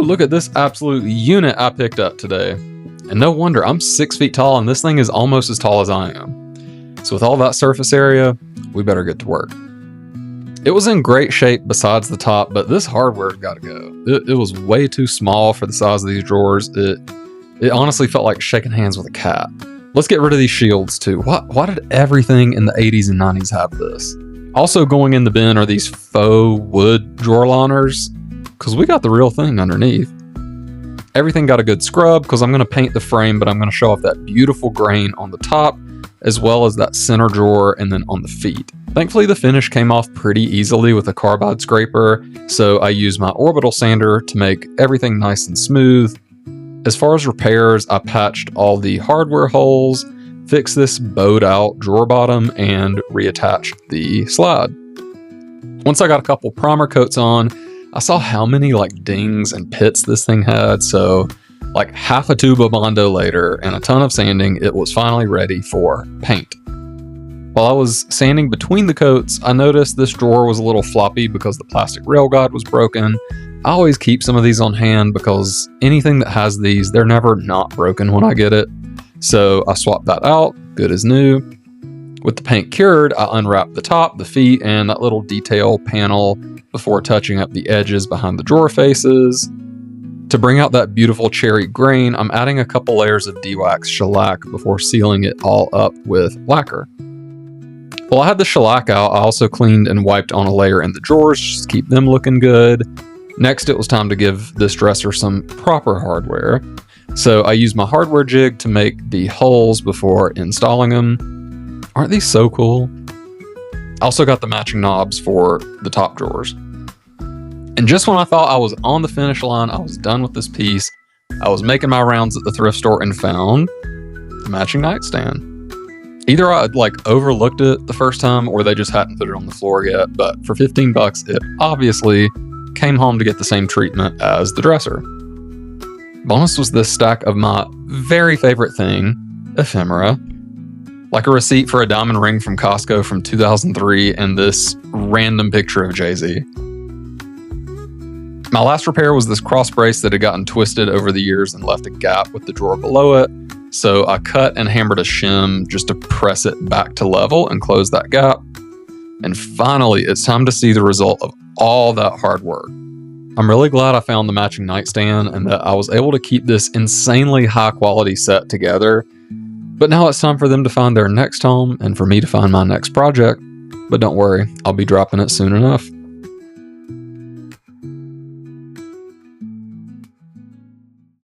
Look at this absolute unit I picked up today. And no wonder, I'm 6 feet tall and this thing is almost as tall as I am. So with all that surface area, we better get to work. It was in great shape besides the top, but this hardware's gotta go. It was way too small for the size of these drawers. It honestly felt like shaking hands with a cat. Let's get rid of these shields too. Why did everything in the 80s and 90s have this? Also going in the bin are these faux wood drawer liners, because we got the real thing underneath. Everything got a good scrub because I'm going to paint the frame, but I'm going to show off that beautiful grain on the top, as well as that center drawer and then on the feet. Thankfully, the finish came off pretty easily with a carbide scraper, so I used my orbital sander to make everything nice and smooth. As far as repairs, I patched all the hardware holes, fixed this bowed out drawer bottom, and reattached the slide. Once I got a couple primer coats on, I saw how many dings and pits this thing had, so half a tube of Bondo later and a ton of sanding, it was finally ready for paint. While I was sanding between the coats, I noticed this drawer was a little floppy because the plastic rail guide was broken. I always keep some of these on hand because anything that has these, they're never not broken when I get it. So I swapped that out, good as new. With the paint cured, I unwrapped the top, the feet, and that little detail panel before touching up the edges behind the drawer faces. To bring out that beautiful cherry grain, I'm adding a couple layers of de-wax shellac before sealing it all up with lacquer. While I had the shellac out, I also cleaned and wiped on a layer in the drawers just to keep them looking good. Next, it was time to give this dresser some proper hardware. So I used my hardware jig to make the holes before installing them. Aren't these so cool? I also got the matching knobs for the top drawers. And just when I thought I was on the finish line, I was done with this piece, I was making my rounds at the thrift store and found the matching nightstand. Either I overlooked it the first time or they just hadn't put it on the floor yet, but for $15, it obviously came home to get the same treatment as the dresser. Bonus was this stack of my very favorite thing, ephemera. Like a receipt for a diamond ring from Costco from 2003 and this random picture of Jay-Z. My last repair was this cross brace that had gotten twisted over the years and left a gap with the drawer below it. So I cut and hammered a shim just to press it back to level and close that gap. And finally, it's time to see the result of all that hard work. I'm really glad I found the matching nightstand and that I was able to keep this insanely high quality set together. But now it's time for them to find their next home and for me to find my next project. But don't worry, I'll be dropping it soon enough.